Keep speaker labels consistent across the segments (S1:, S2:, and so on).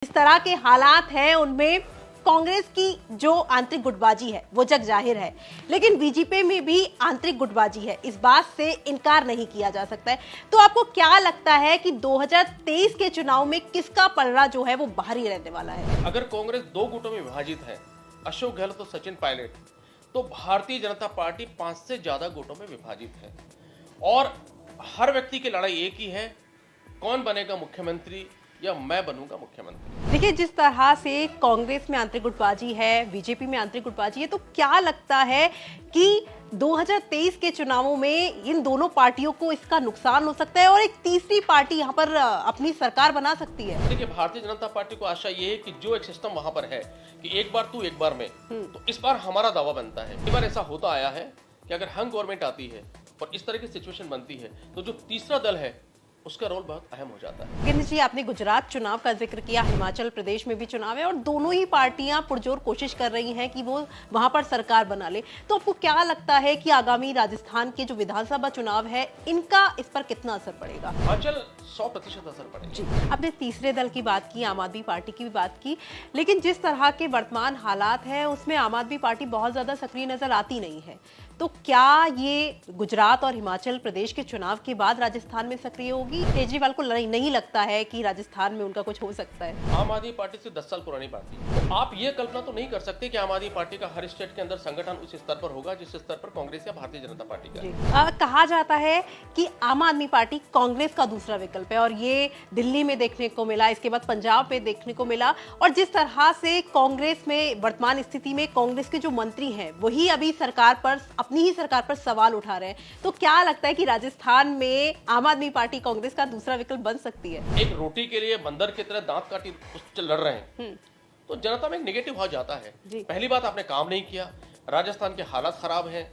S1: इस तरह के हालात हैं उनमें कांग्रेस की जो आंतरिक गुटबाजी है वो जग जाहिर है, लेकिन बीजेपी में भी आंतरिक गुटबाजी है, इस बात से इनकार नहीं किया जा सकता है। तो आपको क्या लगता है कि 2023 के चुनाव में किसका पलड़ा जो है वो बाहरी रहने वाला है?
S2: अगर कांग्रेस दो गुटों में विभाजित है, अशोक गहलोत और सचिन पायलट, तो भारतीय जनता पार्टी 5 से ज्यादा गुटों में विभाजित है और हर व्यक्ति की लड़ाई एक ही है, कौन बनेगा मुख्यमंत्री या मैं बनूंगा मुख्यमंत्री।
S1: देखिए, जिस तरह से कांग्रेस में आंतरिक गुटबाजी है, बीजेपी में आंतरिक गुटबाजी है, तो क्या लगता है कि 2023 के चुनावों में इन दोनों पार्टियों को इसका नुकसान हो सकता है और एक तीसरी पार्टी यहाँ पर अपनी सरकार बना सकती है?
S2: देखिए, भारतीय जनता पार्टी को आशा ये है कि जो एक सिस्टम वहां पर है कि एक बार तू एक बार मैं, तो इस बार हमारा दावा बनता है। कई बार ऐसा होता आया है कि अगर हंग गवर्नमेंट आती है और इस तरह की सिचुएशन बनती है तो जो तीसरा दल है उसका रोल बहुत अहम हो जाता है।
S1: गिरीश जी, आपने गुजरात चुनाव का जिक्र किया, हिमाचल प्रदेश में भी चुनाव है और दोनों ही पार्टियां पुरजोर कोशिश कर रही हैं कि वो वहां पर सरकार बना ले। तो आपको क्या लगता है कि आगामी राजस्थान के जो विधानसभा चुनाव है इनका इस पर कितना असर पड़ेगा?
S2: हिमाचल 100% असर पड़ेगा।
S1: जी, आपने तीसरे दल की बात की, आम आदमी पार्टी की भी बात की, लेकिन जिस तरह के वर्तमान हालात हैं उसमें आम आदमी पार्टी बहुत ज्यादा सक्रिय नजर आती नहीं है। तो क्या ये गुजरात और हिमाचल प्रदेश के चुनाव के बाद राजस्थान में सक्रिय होगी? केजरीवाल को नहीं लगता है कि राजस्थान में उनका कुछ हो सकता है?
S2: आम आदमी पार्टी से 10 साल पुरानी पार्टी, तो आप ये कल्पना तो नहीं कर सकते कि आम आदमी पार्टी का हर स्टेट के अंदर संगठन उस स्तर पर होगा जिस स्तर पर कांग्रेस या भारतीय जनता पार्टी का है।
S1: कहा जाता है कि आम आदमी पार्टी कांग्रेस का दूसरा विकल्प है और ये दिल्ली में देखने को मिला, इसके बाद पंजाब में देखने को मिला। और जिस तरह से कांग्रेस में वर्तमान स्थिति में कांग्रेस के जो मंत्री हैं वही अभी सरकार पर, अपनी ही सरकार पर सवाल उठा रहे हैं, तो क्या लगता है कि राजस्थान में आम आदमी पार्टी कांग्रेस का दूसरा विकल्प बन सकती है?
S2: एक रोटी के लिए बंदर की तरह दांत काटी लड़ रहे हैं तो जनता में एक नेगेटिव भाव जाता है। पहली बात, आपने काम नहीं किया, राजस्थान के हालात खराब हैं,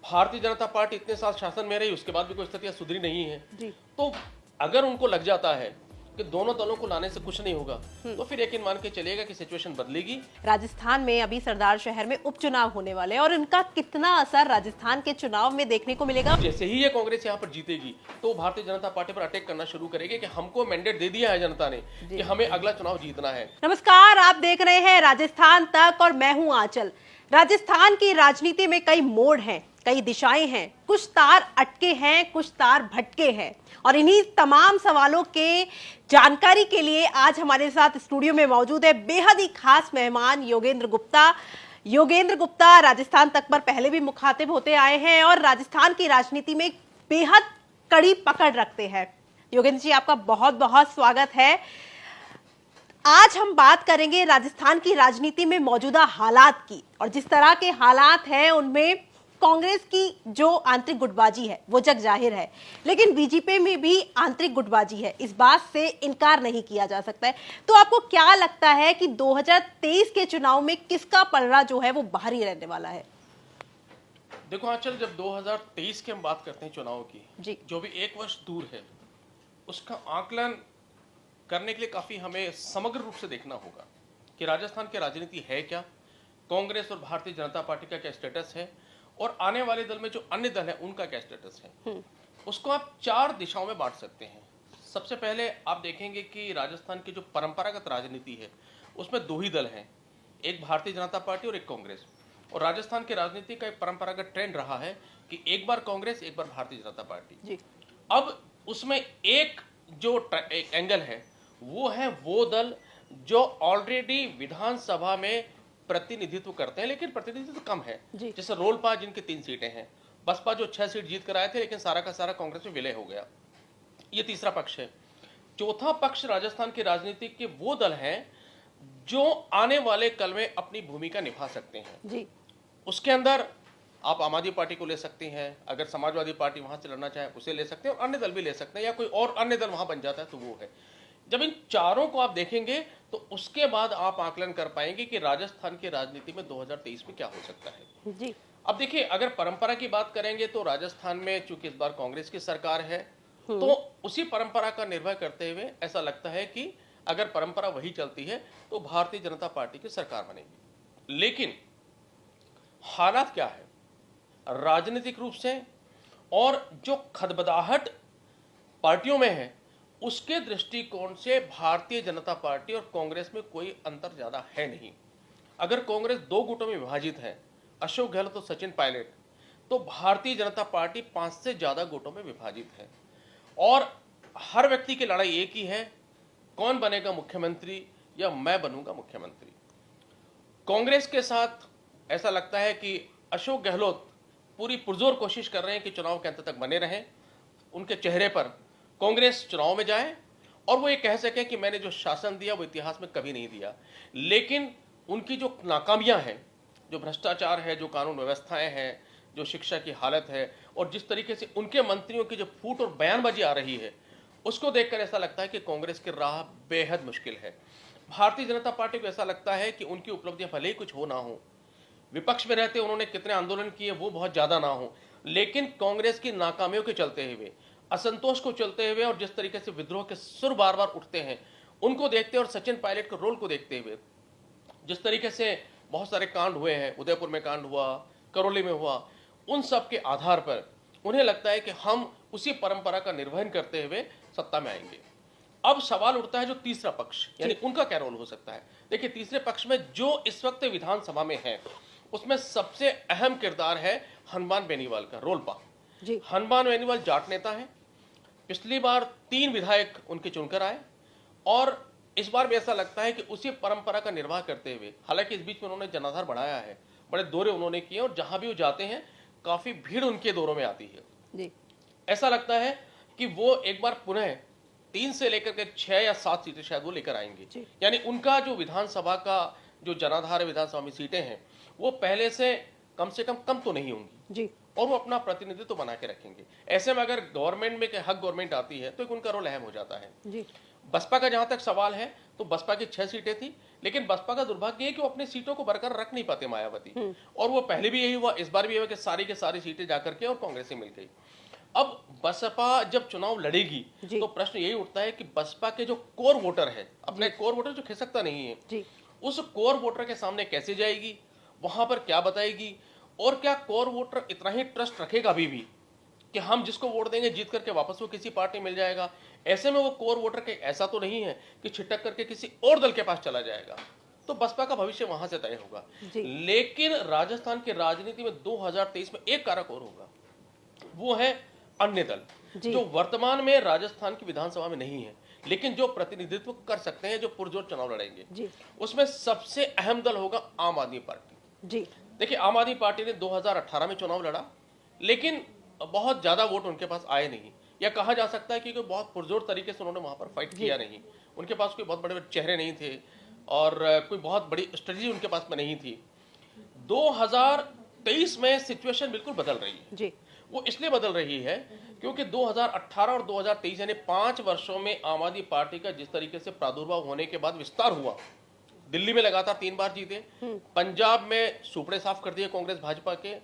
S2: भारतीय जनता पार्टी इतने साल शासन में रही, उसके बाद भी कोई स्थितियां सुधरी नहीं है। तो अगर उनको लग जाता है कि दोनों दलों को लाने से कुछ नहीं होगा तो फिर यकीन मान के चलिएगा कि सिचुएशन बदलेगी।
S1: राजस्थान में अभी सरदार शहर में उपचुनाव होने वाले हैं और इनका कितना असर राजस्थान के चुनाव में देखने को मिलेगा?
S2: जैसे ही ये कांग्रेस यहाँ पर जीतेगी तो भारतीय जनता पार्टी पर अटैक करना शुरू करेगी कि हमको मैंडेट दे दिया है जनता ने कि हमें अगला चुनाव जीतना है।
S1: नमस्कार, आप देख रहे हैं राजस्थान तक और मैं हूं आंचल। राजस्थान की राजनीति में कई मोड़ हैं, कई दिशाएं हैं, कुछ तार अटके हैं, कुछ तार भटके हैं और इन्हीं तमाम सवालों के जानकारी के लिए आज हमारे साथ स्टूडियो में मौजूद है बेहद ही खास मेहमान योगेंद्र गुप्ता। योगेंद्र गुप्ता राजस्थान तक पर पहले भी मुखातिब होते आए हैं और राजस्थान की राजनीति में बेहद कड़ी पकड़ रखते हैं। योगेंद्र जी, आपका बहुत बहुत स्वागत है। आज हम बात करेंगे राजस्थान की राजनीति में मौजूदा हालात की और जिस तरह के हालात हैं उनमें कांग्रेस की जो आंतरिक गुटबाजी है वो जग जाहिर है, लेकिन बीजेपी में भी आंतरिक गुटबाजी है, इस बात से इनकार नहीं किया जा सकता है। तो आपको क्या लगता है कि 2023 के चुनाव में किसका पलड़ा जो है वो बाहरी रहने वाला है?
S2: देखो आंचल, जब 2023 की हम बात करते हैं चुनाव की
S1: जी,
S2: जो भी 1 वर्ष दूर है, उसका आकलन करने के लिए काफी हमें समग्र रूप से देखना होगा कि राजस्थान की राजनीति है क्या, कांग्रेस और भारतीय जनता पार्टी का क्या स्टेटस है और आने वाले दल में जो अन्य दल है उनका क्या स्टेटस है। उसको आप 4 दिशाओं में बांट सकते हैं। सबसे पहले आप देखेंगे कि राजस्थान की जो परंपरागत राजनीति है उसमें 2 ही दल हैं, एक भारतीय जनता पार्टी और एक कांग्रेस। और राजस्थान की राजनीति का एक परंपरागत ट्रेंड रहा है कि एक बार कांग्रेस, एक बार भारतीय जनता पार्टी
S1: जी।
S2: अब उसमें एक जो एक एंगल है वो दल जो ऑलरेडी विधानसभा में प्रतिनिधित्व करते हैं, लेकिन प्रतिनिधित्व कम है। जैसे रोलपा, जिनकी 3 सीटें हैं, बसपा जो 6 सीट जीत कर आए थे लेकिन सारा का सारा कांग्रेस में विलय हो गया। ये तीसरा पक्ष है। चौथा पक्ष राजस्थान की राजनीति के वो दल हैं जो आने वाले कल में अपनी भूमिका निभा सकते हैं
S1: जी।
S2: उसके अंदर आप आम आदमी पार्टी को ले सकते हैं, अगर समाजवादी पार्टी वहां से लड़ना चाहे उसे ले सकते हैं और अन्य दल भी ले सकते हैं या कोई और अन्य दल वहां बन जाता है तो वो है। जब इन चारों को आप देखेंगे तो उसके बाद आप आकलन कर पाएंगे कि राजस्थान की राजनीति में 2023 में क्या हो सकता है।
S1: जी।
S2: अब देखिए, अगर परंपरा की बात करेंगे तो राजस्थान में चूंकि इस बार कांग्रेस की सरकार है तो उसी परंपरा का निर्वाह करते हुए ऐसा लगता है कि अगर परंपरा वही चलती है तो भारतीय जनता पार्टी की सरकार बनेगी। लेकिन हालात क्या है राजनीतिक रूप से और जो खदबदाहट पार्टियों में है उसके दृष्टिकोण से भारतीय जनता पार्टी और कांग्रेस में कोई अंतर ज्यादा है नहीं। अगर कांग्रेस दो गुटों में विभाजित है, अशोक गहलोत और सचिन पायलट, तो भारतीय जनता पार्टी 5 से ज्यादा गुटों में विभाजित है और हर व्यक्ति की लड़ाई एक ही है, कौन बनेगा मुख्यमंत्री या मैं बनूंगा मुख्यमंत्री। कांग्रेस के साथ ऐसा लगता है कि अशोक गहलोत पूरी पुरजोर कोशिश कर रहे हैं कि चुनाव के अंत तक बने रहें, उनके चेहरे पर कांग्रेस चुनाव में जाए और वो ये कह सके कि मैंने जो शासन दिया वो इतिहास में कभी नहीं दिया। लेकिन उनकी जो नाकामियां हैं, जो भ्रष्टाचार है, जो कानून व्यवस्थाएं हैं, जो शिक्षा की हालत है और जिस तरीके से उनके मंत्रियों की जो फूट और बयानबाजी आ रही है, उसको देखकर ऐसा लगता है कि कांग्रेस की राह बेहद मुश्किल है। भारतीय जनता पार्टी को ऐसा लगता है कि उनकी उपलब्धियां भले ही कुछ हो ना हो, विपक्ष में रहते उन्होंने कितने आंदोलन किए वो बहुत ज्यादा ना हो, लेकिन कांग्रेस की नाकामियों के चलते हुए, असंतोष को चलते हुए और जिस तरीके से विद्रोह के सुर बार बार उठते हैं, उनको देखते और सचिन पायलट के रोल को देखते हुए, जिस तरीके से बहुत सारे कांड हुए हैं, उदयपुर में कांड हुआ, करौली में हुआ, उन सब के आधार पर उन्हें लगता है कि हम उसी परंपरा का निर्वहन करते हुए सत्ता में आएंगे। अब सवाल उठता है जो तीसरा पक्ष, यानी उनका क्या रोल हो सकता है। देखिए, तीसरे पक्ष में जो इस वक्त विधानसभा में है, उसमें सबसे अहम किरदार है हनुमान बेनीवाल का, रोलपा। हनुमान बेनीवाल जाट नेता है, पिछली बार 3 विधायक उनके चुनकर आए और इस बार भी ऐसा लगता है कि उसी परंपरा का निर्वाह करते हुए, हालांकि इस बीच में उन्होंने जनाधार बढ़ाया है, बड़े दौरे उन्होंने किए और जहां भी वो जाते हैं काफी भीड़ उनके दौरों में आती है जी। ऐसा लगता है कि वो एक बार पुनः 3 से लेकर के 6 या 7 सीटें शायद वो लेकर आएंगे। यानी उनका जो विधानसभा का जो जनाधार विधानसभा में सीटें हैं वो पहले से कम तो नहीं होंगी जी, और वो अपना प्रतिनिधित्व बना के रखेंगे। ऐसे में अगर गवर्नमेंट में हक गवर्नमेंट आती है तो एक उनका रोल अहम हो जाता है जी। बसपा का जहां तक सवाल है तो बसपा की 6 सीटें थी, लेकिन बसपा का दुर्भाग्य है कि वो अपनी सीटों को बरकरार रख नहीं पाते मायावती, और वो पहले भी यही हुआ, इस बार भी यही हुआ कि सारी की सारी सीटें जाकर के और कांग्रेस से मिल गई। अब बसपा जब चुनाव लड़ेगी तो प्रश्न यही उठता है कि बसपा के जो कोर वोटर है, अपने कोर वोटर जो खिसकता नहीं है जी, उस कोर वोटर के सामने कैसे जाएगी, वहां पर क्या बताएगी, और क्या कोर वोटर इतना ही ट्रस्ट रखेगा अभी भी कि हम जिसको वोट देंगे जीत करके वापस वो किसी पार्टी मिल जाएगा। ऐसे में वो कोर वोटर के ऐसा तो नहीं है कि छिटक करके किसी और दल के पास चला जाएगा, तो बसपा का भविष्य वहां से तय होगा। लेकिन राजस्थान की राजनीति में 2023 में एक कारक और होगा, वो है अन्य दल, जो वर्तमान में राजस्थान की विधानसभा में नहीं है लेकिन जो प्रतिनिधित्व कर सकते हैं, जो पुरजोर चुनाव लड़ेंगे। उसमें सबसे अहम दल होगा आम आदमी पार्टी जी। देखिए, आम आदमी पार्टी ने 2018 में चुनाव लड़ा, लेकिन बहुत ज्यादा वोट उनके पास आए नहीं, या कहा जा सकता है कि बहुत पुरजोर तरीके से उन्होंने वहां पर फाइट किया नहीं। उनके पास कोई बहुत बड़े बड़े चेहरे नहीं थे और कोई बहुत बड़ी स्ट्रेटजी उनके पास में नहीं थी। 2023 में सिचुएशन बिल्कुल बदल रही है जी। वो इसलिए बदल रही है क्योंकि 2018 और 2023 यानी 5 वर्षों में आम आदमी पार्टी का जिस तरीके से प्रादुर्भाव होने के बाद विस्तार हुआ, दिल्ली में लगातार 3 बार जीते, पंजाब में सुपड़े साफ कर दिए कांग्रेस भाजपा के,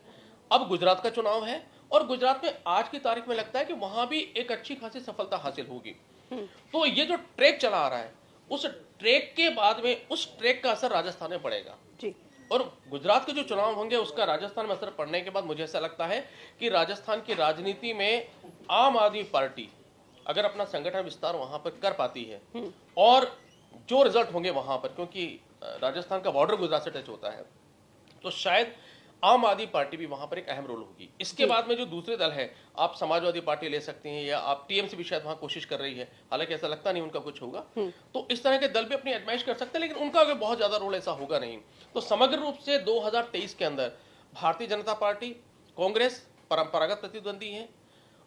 S2: अब गुजरात का चुनाव है और गुजरात में आज की तारीख में लगता है कि वहां भी एक अच्छी खासी सफलता हासिल होगी। तो ये जो ट्रैक चला आ रहा है, उस ट्रैक के बाद में उस ट्रैक का असर राजस्थान में पड़ेगा जी। और गुजरात के जो चुनाव होंगे उसका राजस्थान में असर पड़ने के बाद मुझे ऐसा लगता है कि राजस्थान की राजनीति में आम आदमी पार्टी अगर अपना संगठन विस्तार वहां पर कर पाती है और जो रिजल्ट होंगे वहां पर, क्योंकि राजस्थान का बॉर्डर गुजरात से टच होता है, तो शायद आम आदमी पार्टी भी वहां पर एक अहम रोल होगी। इसके बाद में जो दूसरे दल है, आप समाजवादी पार्टी ले सकते हैं या आप टीएमसी भी शायद वहां कोशिश कर रही है, हालांकि ऐसा लगता नहीं उनका कुछ होगा, तो इस तरह के दल भी अपनी आजमाइश कर सकते हैं, लेकिन उनका बहुत ज्यादा रोल ऐसा होगा नहीं। तो समग्र रूप से 2023 के अंदर भारतीय जनता पार्टी, कांग्रेस परंपरागत प्रतिद्वंदी है,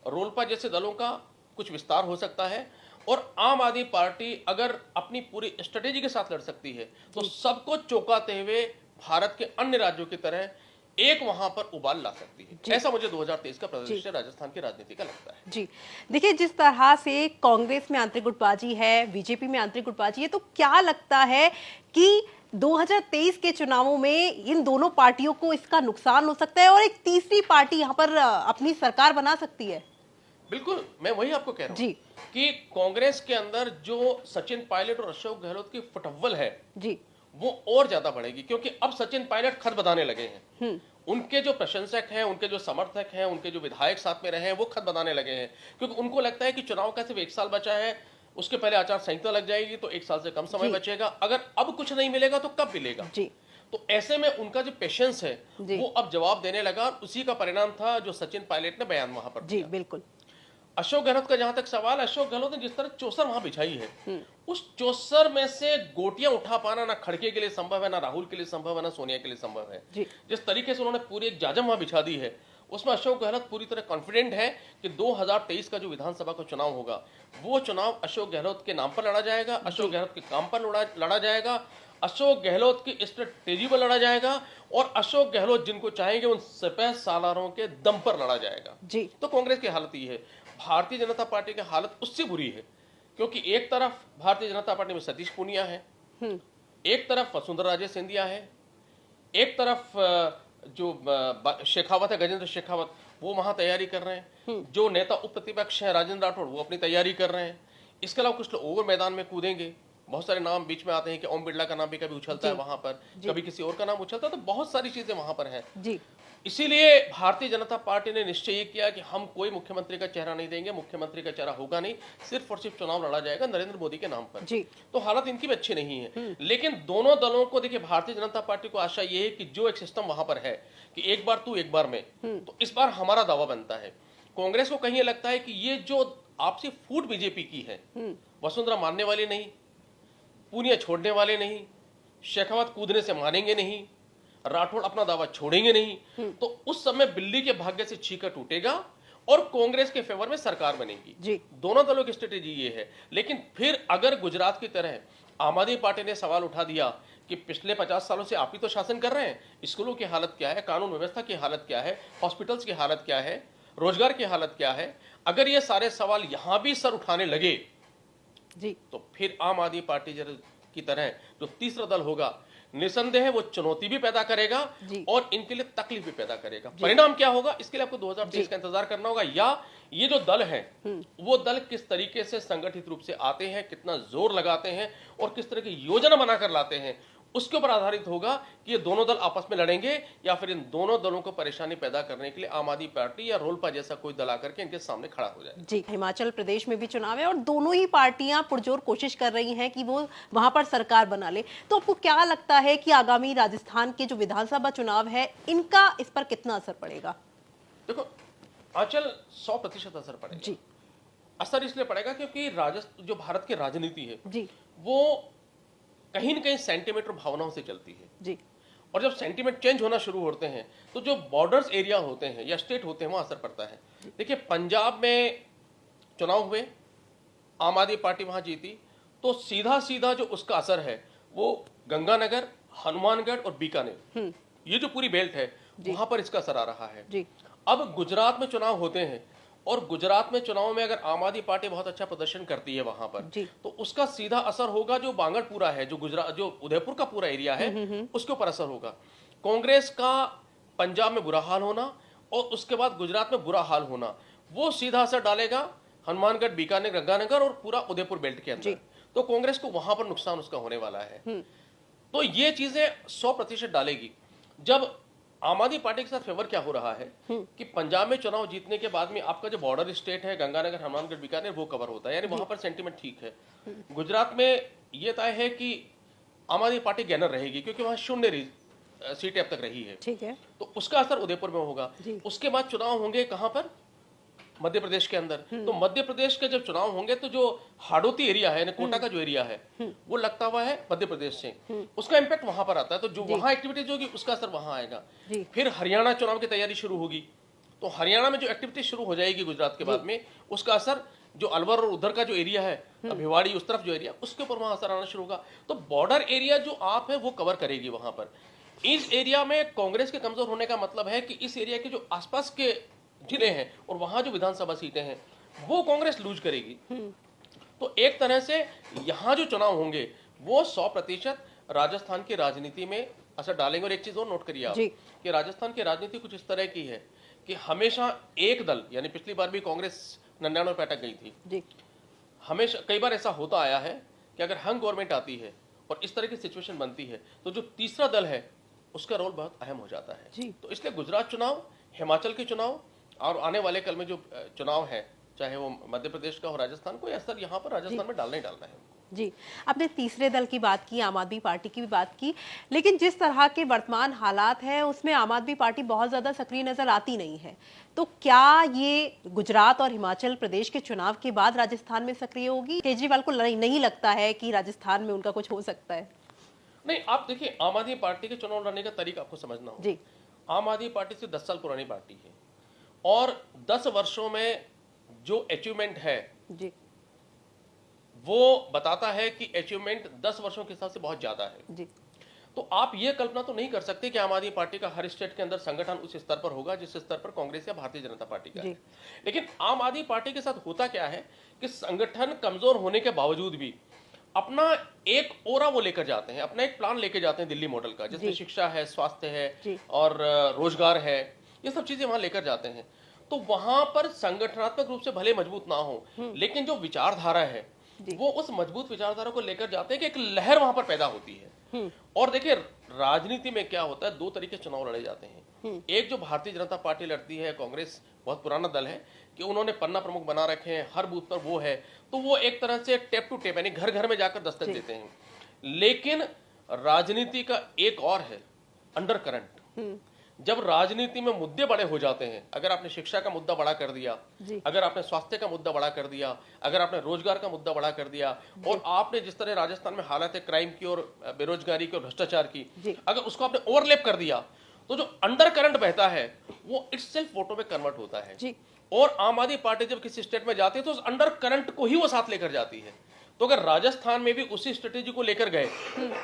S2: रोलपा जैसे दलों का कुछ विस्तार हो सकता है, और आम आदमी पार्टी अगर अपनी पूरी स्ट्रेटेजी के साथ लड़ सकती है तो सबको चौंकाते हुए भारत के अन्य राज्यों की तरह एक वहां पर उबाल ला सकती है। ऐसा मुझे 2023 का परिदृश्य राजस्थान की राजनीति का लगता है
S1: जी। देखिए, जिस तरह से कांग्रेस में आंतरिक गुटबाजी है, बीजेपी में आंतरिक गुटबाजी है, तो क्या लगता है कि 2023 के चुनावों में इन दोनों पार्टियों को इसका नुकसान हो सकता है और एक तीसरी पार्टी यहाँ पर अपनी सरकार बना सकती है?
S2: बिल्कुल, मैं वही आपको कह रहा हूँ कि कांग्रेस के अंदर जो सचिन पायलट और अशोक गहलोत की फुटअव्वल है जी, वो और ज्यादा बढ़ेगी, क्योंकि अब सचिन पायलट खत बताने लगे हैं। उनके जो प्रशंसक हैं, उनके जो समर्थक हैं, उनके जो विधायक साथ में रहे हैं, वो खत बताने लगे हैं, क्योंकि उनको लगता है कि चुनाव का सिर्फ 1 साल बचा है, उसके पहले आचार संहिता लग जाएगी तो 1 साल से कम समय
S1: जी।
S2: बचेगा। अगर अब कुछ नहीं मिलेगा तो कब मिलेगा?
S1: जी
S2: तो ऐसे में उनका जो पेशेंस है
S1: जी।
S2: वो अब जवाब देने लगा, और उसी का परिणाम था जो सचिन पायलट ने बयान वहां पर
S1: जी
S2: दिया।
S1: बिल्कुल।
S2: अशोक गहलोत का जहां तक सवाल, अशोक गहलोत ने जिस तरह चौसर वहां बिछाई है, उस चौसर में से गोटियां उठा पाना ना खड़गे के लिए संभव है, ना राहुल के लिए संभव है, ना सोनिया के लिए संभव है।
S1: जी।
S2: जिस तरीके से उन्होंने पूरी एक जाजम वहां बिछा दी है, उसमें अशोक गहलोत पूरी तरह कॉन्फिडेंट है कि 2023 का जो विधानसभा का चुनाव होगा वो चुनाव अशोक गहलोत के नाम पर लड़ा जाएगा, अशोक गहलोत के काम पर लड़ा जाएगा, अशोक गहलोत की स्ट्रेटेजी पर लड़ा जाएगा, और अशोक गहलोत जिनको चाहेंगे उन सिपह सालारों के दम पर लड़ा जाएगा।
S1: जी
S2: तो कांग्रेस की हालत ये है। भारतीय जनता पार्टी की हालत उससे बुरी है, क्योंकि एक तरफ भारतीय जनता पार्टी में सतीश पूनिया है, एक तरफ वसुंधरा राजे सिंधिया है, एक तरफ जो शेखावत है, गजेंद्र शेखावत, वो वहां तैयारी कर रहे हैं। जो नेता उप प्रतिपक्ष है राजेंद्र राठौड़, वो अपनी तैयारी कर रहे हैं। इसके अलावा कुछ लोग ओवर मैदान में कूदेंगे। बहुत सारे नाम बीच में आते हैं कि ओम बिरला का नाम भी कभी उछलता है वहां पर, कभी किसी और का नाम उछलता है, तो बहुत सारी चीजें वहां पर हैं।
S1: जी
S2: इसीलिए भारतीय जनता पार्टी ने निश्चय ये किया कि हम कोई मुख्यमंत्री का चेहरा नहीं देंगे, मुख्यमंत्री का चेहरा होगा नहीं, सिर्फ और सिर्फ चुनाव लड़ा जाएगा नरेंद्र मोदी के नाम पर।
S1: जी
S2: तो हालत इनकी भी अच्छी नहीं है। लेकिन दोनों दलों को देखिए, भारतीय जनता पार्टी को आशा ये है कि जो एक सिस्टम वहां पर है कि एक बार तू एक बार मैं, तो इस बार हमारा दावा बनता है। कांग्रेस को कहीं ये लगता है कि ये जो आपसी फूट बीजेपी की है, वसुंधरा मानने वाली नहीं, पूनिया छोड़ने वाले नहीं, शेखावत कूदने से मानेंगे नहीं, राठौड़ अपना दावा छोड़ेंगे नहीं, तो उस समय बिल्ली के भाग्य से छीका टूटेगा और कांग्रेस के फेवर में सरकार बनेगी।
S1: जी
S2: दोनों दलों की स्ट्रेटेजी ये है। लेकिन फिर अगर गुजरात की तरह आम आदमी पार्टी ने सवाल उठा दिया कि पिछले 50 सालों से आप ही तो शासन कर रहे हैं, स्कूलों की हालत क्या है, कानून व्यवस्था की हालत क्या है, हॉस्पिटल्स की हालत क्या है, रोजगार की हालत क्या है, अगर ये सारे सवाल यहां भी सर उठाने लगे
S1: जी
S2: तो फिर आम आदमी पार्टी की तरह जो तीसरा दल होगा, निसंदेह वो चुनौती भी पैदा करेगा और इनके लिए तकलीफ भी पैदा करेगा। परिणाम क्या होगा, इसके लिए आपको 2023 का इंतजार करना होगा, या ये जो दल है वो दल किस तरीके से संगठित रूप से आते हैं, कितना जोर लगाते हैं और किस तरह की योजना बनाकर लाते हैं, उसके ऊपर आधारित होगा कि ये दोनों दल आपस में लड़ेंगे या फिर इन दोनों दलों को परेशानी पैदा करने के लिए आम आदमी पार्टी या रोलपा जैसा कोई दल आकर के इनके सामने खड़ा हो जाए।
S1: जी हिमाचल प्रदेश में भी चुनाव है और दोनों ही पार्टियां पुरजोर कोशिश कर रही हैं कि वो वहां पर सरकार बना ले। तो आपको क्या लगता है कि आगामी राजस्थान के जो विधानसभा चुनाव है इनका इस पर कितना असर पड़ेगा?
S2: देखो, आंचल 100% असर पड़ेगा
S1: जी।
S2: असर इसलिए पड़ेगा क्योंकि जो भारत की राजनीति है
S1: जी
S2: वो कहीं न कहीं सेंटीमेंट और भावनाओं से चलती है।
S1: जी
S2: और जब सेंटीमेंट चेंज होना शुरू होते हैं तो जो बॉर्डर्स एरिया होते हैं या स्टेट होते हैं वहां असर पड़ता है। देखिए, पंजाब में चुनाव हुए, आम आदमी पार्टी वहां जीती, तो सीधा सीधा जो उसका असर है वो गंगानगर, हनुमानगढ़ और बीकानेर, ये जो पूरी बेल्ट है वहां पर इसका असर आ रहा है।
S1: जी
S2: अब गुजरात में चुनाव होते हैं और गुजरात में चुनाव में अगर आम आदमी पार्टी बहुत अच्छा प्रदर्शन करती है वहां पर, तो उसका सीधा असर होगा जो बांगड़पुरा है, जो उदयपुर का पूरा एरिया है, उसके ऊपर असर होगा। कांग्रेस का पंजाब में बुरा हाल होना और उसके बाद गुजरात में बुरा हाल होना, वो सीधा असर डालेगा हनुमानगढ़, बीकानेर, गंगानगर और पूरा उदयपुर बेल्ट के अंदर। तो कांग्रेस को वहां पर नुकसान उसका होने वाला है। तो ये चीजें 100% डालेगी। जब आम आदमी पार्टी के साथ फेवर क्या हो रहा है कि पंजाब में चुनाव जीतने के बाद में आपका जो बॉर्डर स्टेट है गंगानगर, हनुमानगढ़, बीकानेर, वो कवर होता है, यानी वहां पर सेंटीमेंट ठीक है। गुजरात में यह तय है कि आम आदमी पार्टी गैनर रहेगी क्योंकि वहां 0 सीटें अब तक रही है।
S1: ठीक है।
S2: तो उसका असर उदयपुर में होगा। उसके बाद चुनाव होंगे कहां पर, मध्य प्रदेश के अंदर। तो मध्य प्रदेश के जब चुनाव होंगे तो जो हाड़ौती एरिया है, कोटा का जो एरिया है, वो लगता हुआ है मध्य प्रदेश से, उसका इंपैक्ट वहां पर आता है। तो जो वहां एक्टिविटीज होगी उसका असर वहां आएगा। फिर हरियाणा चुनाव की तैयारी शुरू होगी, तो हरियाणा में जो एक्टिविटी शुरू हो जाएगी गुजरात के बाद में, उसका असर जो अलवर और उधर का जो एरिया है, भिवाड़ी उस तरफ जो एरिया, उसके ऊपर वहां असर आना शुरू होगा। तो बॉर्डर एरिया जो आप है वो कवर करेगी वहां पर। इस एरिया में कांग्रेस के कमजोर होने का मतलब है कि इस एरिया के जो आसपास के जिले हैं और वहां जो विधानसभा सीटें हैं वो कांग्रेस लूज करेगी। तो एक तरह से यहां जो चुनाव होंगे वो 100% राजस्थान की राजनीति में असर डालेंगे। और एक चीज और नोट करिए आप कि राजस्थान की राजनीति कुछ इस तरह की है कि हमेशा एक दल, यानी पिछली बार भी कांग्रेस 99 पे अटक गई थी, हमेशा कई बार ऐसा होता आया है कि अगर हंग गवर्नमेंट आती है और इस तरह की सिचुएशन बनती है तो जो तीसरा दल है उसका रोल बहुत अहम हो जाता है। तो इसलिए गुजरात चुनाव, हिमाचल के चुनाव और आने वाले कल में जो चुनाव है चाहे वो मध्य प्रदेश का हो, राजस्थान को, असर यहाँ पर राजस्थान में डालना ही डालना है।
S1: जी, आपने तीसरे दल की बात की, आम आदमी पार्टी की भी बात की, लेकिन जिस तरह के वर्तमान हालात हैं उसमें आम आदमी पार्टी बहुत ज्यादा सक्रिय नजर आती नहीं है। तो क्या ये गुजरात और हिमाचल प्रदेश के चुनाव के बाद राजस्थान में सक्रिय होगी? केजरीवाल को नहीं लगता है कि राजस्थान में उनका कुछ हो सकता है?
S2: नहीं, आप देखिए, आम आदमी पार्टी के चुनाव लड़ने का तरीका आपको समझना होगा।
S1: जी,
S2: आम आदमी पार्टी से 10 साल पुरानी पार्टी है और 10 वर्षों में जो अचीवमेंट है
S1: जी,
S2: वो बताता है कि अचीवमेंट 10 वर्षों के हिसाब से बहुत ज्यादा है।
S1: जी,
S2: तो आप ये कल्पना तो नहीं कर सकते कि आम आदमी पार्टी का हर स्टेट के अंदर संगठन उस स्तर पर होगा जिस स्तर पर कांग्रेस या भारतीय जनता पार्टी का
S1: जी।
S2: है। लेकिन आम आदमी पार्टी के साथ होता क्या है कि संगठन कमजोर होने के बावजूद भी अपना एक ओरा वो लेकर जाते हैं, अपना एक प्लान लेकर जाते हैं दिल्ली मॉडल का, जिसमें
S1: जी।
S2: शिक्षा है, स्वास्थ्य है
S1: जी।
S2: और रोजगार है, ये सब चीजें वहां लेकर जाते हैं। तो वहां पर संगठनात्मक रूप से भले मजबूत ना हो, लेकिन जो विचारधारा है
S1: जी।
S2: वो उस मजबूत विचारधारा को लेकर जाते हैं कि एक लहर वहां पर पैदा होती है। और देखिए, राजनीति में क्या होता है, दो तरीके चुनाव लड़े जाते हैं। एक जो भारतीय जनता पार्टी लड़ती है, कांग्रेस बहुत पुराना दल है कि उन्होंने पन्ना प्रमुख बना रखे हैं, हर बूथ पर वो है, तो वो एक तरह से टेप टू टेप यानी घर घर में जाकर दस्तक देते हैं। लेकिन राजनीति का एक और है अंडर करंट। जब राजनीति में मुद्दे बड़े हो जाते हैं, अगर आपने शिक्षा का मुद्दा बड़ा कर दिया, अगर आपने स्वास्थ्य का मुद्दा बड़ा कर दिया, अगर आपने रोजगार का मुद्दा बड़ा कर दिया, और आपने जिस तरह राजस्थान में हालत है क्राइम की और बेरोजगारी की और भ्रष्टाचार की, अगर उसको आपने ओवरलैप कर दिया, तो जो अंडर करंट बहता है वो इटसेल्फ वोटों में कन्वर्ट होता है।
S1: जी।
S2: और आम आदमी पार्टी जब किसी स्टेट में जाती है तो उस अंडर करंट को ही वो साथ लेकर जाती है। तो अगर राजस्थान में भी उसी स्ट्रेटेजी को लेकर गए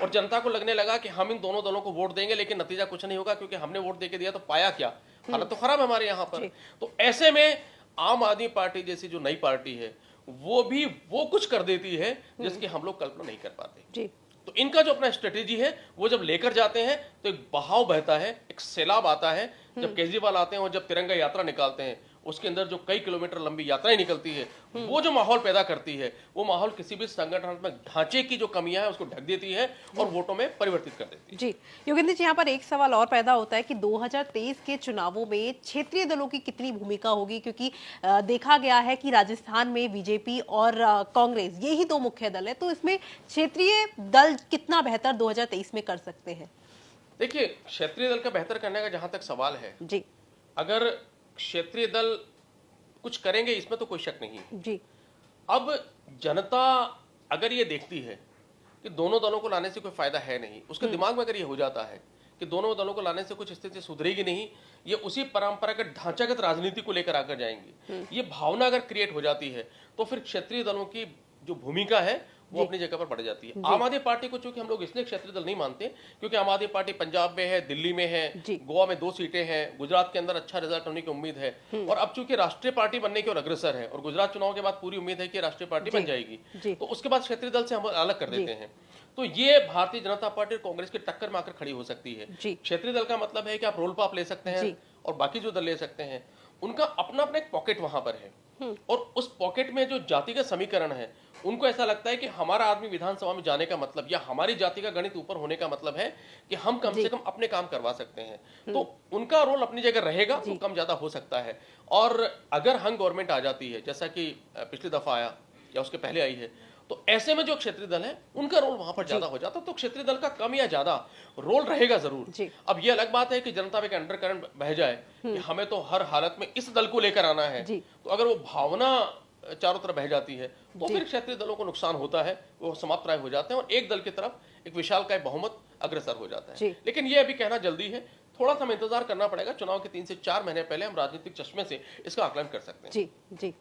S2: और जनता को लगने लगा कि हम इन दोनों दलों को वोट देंगे लेकिन नतीजा कुछ नहीं होगा क्योंकि हमने वोट देके दिया, तो पाया क्या, हालत तो खराब है हमारे यहाँ पर। तो ऐसे में आम आदमी पार्टी जैसी जो नई पार्टी है वो भी वो कुछ कर देती है जिसकी हम लोग कल्पना नहीं कर पाते।
S1: जी।
S2: तो इनका जो अपना स्ट्रेटेजी है वो जब लेकर जाते हैं तो एक बहाव बहता है, एक सैलाब आता है। जब केजरीवाल आते हैं और जब तिरंगा यात्रा निकालते हैं, उसके अंदर जो कई किलोमीटर लंबी यात्राएं निकलती है, वो जो माहौल पैदा करती है, वो माहौल किसी भी संगठनात्मक ढांचे की जो कमियां है उसको ढक देती है और वोटों में परिवर्तित कर देती है।
S1: जी, योगेंद्र जी, यहाँ पर एक सवाल और पैदा होता है कि 2023 के चुनावों में क्षेत्रीय दलों की कितनी भूमिका होगी, क्योंकि देखा गया है कि राजस्थान में बीजेपी और कांग्रेस यही दो मुख्य दल है, तो इसमें क्षेत्रीय दल कितना बेहतर 2023 में कर सकते हैं?
S2: देखिए, क्षेत्रीय दल का बेहतर करने का जहां तक सवाल है,
S1: जी,
S2: अगर क्षेत्रीय दल कुछ करेंगे इसमें तो कोई शक नहीं है।
S1: जी,
S2: अब जनता अगर ये देखती है कि दोनों दलों को लाने से कोई फायदा है नहीं, उसके दिमाग में अगर ये हो जाता है कि दोनों दलों को लाने से कुछ स्थिति सुधरेगी नहीं, ये उसी परंपरागत ढांचागत राजनीति को लेकर आकर जाएंगे, ये भावना अगर क्रिएट हो जाती है तो फिर क्षेत्रीय दलों की जो भूमिका है वो अपनी जगह पर बढ़ जाती है। आम आदमी पार्टी को चूंकि हम लोग इसलिए क्षेत्रीय दल नहीं मानते क्योंकि आम आदमी पार्टी पंजाब में है, दिल्ली में है, गोवा में 2 सीटें हैं, गुजरात के अंदर अच्छा रिजल्ट होने की उम्मीद है, और अब चूंकि राष्ट्रीय पार्टी बनने की ओर अग्रसर है और गुजरात चुनाव के बाद पूरी उम्मीद है कि राष्ट्रीय पार्टी बन जाएगी, तो उसके बाद क्षेत्रीय दल से हम अलग कर देते हैं। तो ये भारतीय जनता पार्टी और कांग्रेस की टक्कर में आकर खड़ी हो सकती है। क्षेत्रीय दल का मतलब है कि आप रोल पाप ले सकते हैं और बाकी जो दल ले सकते हैं, उनका अपना अपना एक पॉकेट वहां पर है, और उस पॉकेट में जो जातिगत समीकरण है, उनको ऐसा लगता है कि हमारा आदमी विधानसभा में जाने का मतलब या हमारी जाति का गणित ऊपर होने का मतलब है कि हम कम से कम अपने काम करवा सकते हैं। तो उनका रोल अपनी जगह रहेगा, तो कम ज्यादा हो सकता है। और अगर हंग गवर्नमेंट आ जाती है जैसा कि पिछली दफा आया या उसके पहले आई है, तो ऐसे में जो क्षेत्रीय दल है उनका रोल वहां पर ज्यादा हो जाता, तो क्षेत्रीय दल का कम या ज्यादा रोल रहेगा जरूर। अब ये अलग बात है कि जनता में अंडर करंट बह जाए कि हमें तो हर हालत में इस दल को लेकर आना है, तो अगर वो भावना चारों तरफ बह जाती है तो फिर क्षेत्रीय दलों को नुकसान होता है, वो समाप्त प्राय हो जाते हैं और एक दल की तरफ एक विशालकाय बहुमत अग्रसर हो जाता है। लेकिन ये अभी कहना जल्दी है, थोड़ा सा हमें इंतजार करना पड़ेगा। चुनाव के 3 से 4 महीने पहले हम राजनीतिक चश्मे से इसका आकलन कर सकते हैं।
S1: जी, जी।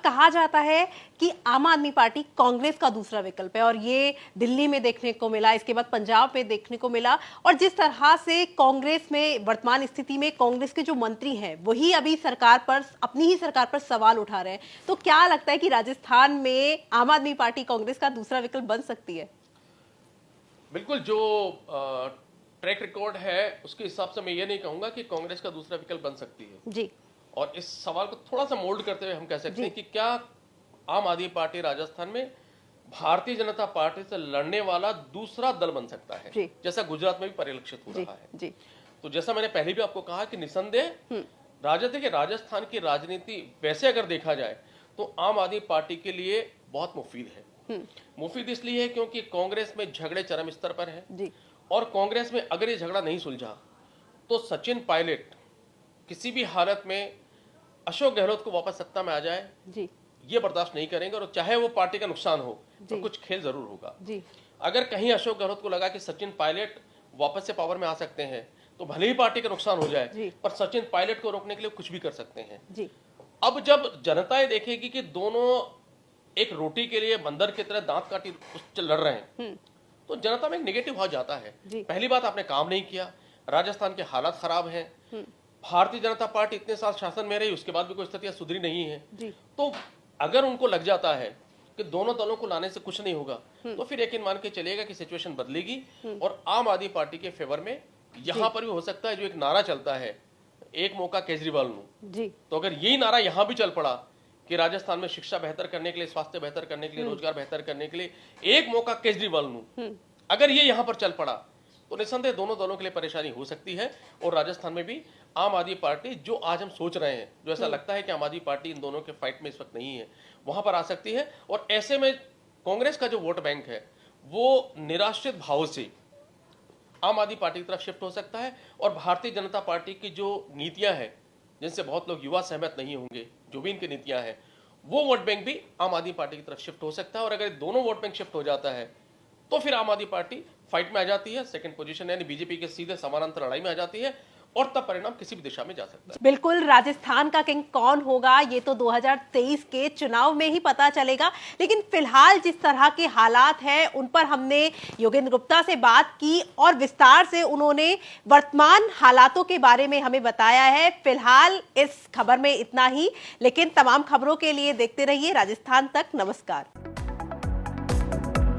S1: कहा जाता है कि आम आदमी पार्टी कांग्रेस का दूसरा विकल्प है, और ये दिल्ली में देखने को मिला, इसके बाद पंजाब में देखने को मिला, और जिस तरह से कांग्रेस में वर्तमान स्थिति में कांग्रेस के जो मंत्री हैं वही अभी सरकार पर, अपनी ही सरकार पर सवाल उठा रहे हैं, तो क्या लगता है कि राजस्थान में आम आदमी पार्टी कांग्रेस का दूसरा विकल्प बन सकती है?
S2: बिल्कुल, जो ट्रैक रिकॉर्ड है उसके हिसाब से मैं ये नहीं कहूंगा कि कांग्रेस का दूसरा विकल्प बन सकती है
S1: जी।
S2: और इस सवाल को थोड़ा सा मोल्ड करते हुए हम कह सकते हैं कि क्या आम आदमी पार्टी राजस्थान में भारतीय जनता पार्टी से लड़ने वाला दूसरा दल बन सकता है, जैसा गुजरात में भी परिलक्षित हो रहा है। तो जैसा मैंने पहले भी आपको कहा कि निसंदेह देखिए, राजस्थान की राजनीति वैसे अगर देखा जाए तो आम आदमी पार्टी के लिए बहुत मुफीद है। मुफीद इसलिए है क्योंकि कांग्रेस में झगड़े चरम स्तर पर है
S1: जी।
S2: और कांग्रेस में अगर ये झगड़ा नहीं सुलझा तो सचिन पायलट किसी भी हालत में अशोक गहलोत को वापस सत्ता में आ जाए
S1: जी।
S2: ये बर्दाश्त नहीं करेंगे, और चाहे वो पार्टी का नुकसान हो तो कुछ खेल जरूर होगा।
S1: जी।
S2: अगर कहीं अशोक गहलोत को लगा कि सचिन पायलट वापस से पावर में आ सकते हैं तो भले ही पार्टी का नुकसान हो जाए, पर सचिन पायलट को रोकने के लिए कुछ भी कर सकते हैं।
S1: जी।
S2: अब जब जनता ये देखेगी कि दोनों एक रोटी के लिए बंदर की तरह दांत काटी लड़ रहे हैं, तो जनता में एक नेगेटिव भाव जाता है। पहली बात, आपने काम नहीं किया, राजस्थान के हालात खराब हैं, भारतीय जनता पार्टी इतने साल शासन में रही, उसके बाद भी कोई स्थितियां सुधरी नहीं है। तो अगर उनको लग जाता है कि दोनों दलों को लाने से कुछ नहीं होगा, तो फिर यकीन मान के चलेगा कि सिचुएशन बदलेगी और आम आदमी पार्टी के फेवर में यहां पर भी हो सकता है। जो एक नारा चलता है, एक मौका केजरीवाल नू, तो अगर यही नारा यहां भी चल पड़ा कि राजस्थान में शिक्षा बेहतर करने के लिए, स्वास्थ्य बेहतर करने के लिए, रोजगार बेहतर करने के लिए एक मौका केजरीवाल नू, अगर ये यहां पर चल पड़ा तो निस्संदेह दोनों दलों के लिए परेशानी हो सकती है। और राजस्थान में भी आम आदमी पार्टी, जो आज हम सोच रहे हैं, जो ऐसा लगता है कि आम आदमी पार्टी इन दोनों के फाइट में इस वक्त नहीं है, वहां पर आ सकती है। और ऐसे में कांग्रेस का जो वोट बैंक है वो निराश्रित भाव से आम आदमी पार्टी की तरफ शिफ्ट हो सकता है। और भारतीय जनता पार्टी की जो नीतियां हैं, जिनसे बहुत लोग युवा सहमत नहीं होंगे, जो भी इनकी नीतियां हैं, वो वोट बैंक भी आम आदमी पार्टी की तरफ शिफ्ट हो सकता है। और अगर दोनों वोट बैंक शिफ्ट हो जाता है तो फिर आम आदमी पार्टी फाइट में आ जाती है, सेकंड पोजीशन यानी बीजेपी के सीधे समानांतर लड़ाई में आ जाती है, और तब परिणाम किसी भी दिशा में जा सकता है।
S1: बिल्कुल, राजस्थान का किंग कौन होगा ये तो 2023 के चुनाव में ही पता चलेगा। लेकिन फिलहाल जिस तरह के हालात हैं उन पर हमने योगेंद्र गुप्ता से बात की और विस्तार से उन्होंने वर्तमान हालातों के बारे में हमें बताया है। फिलहाल इस खबर में इतना ही, लेकिन तमाम खबरों के लिए देखते रहिए राजस्थान तक। नमस्कार।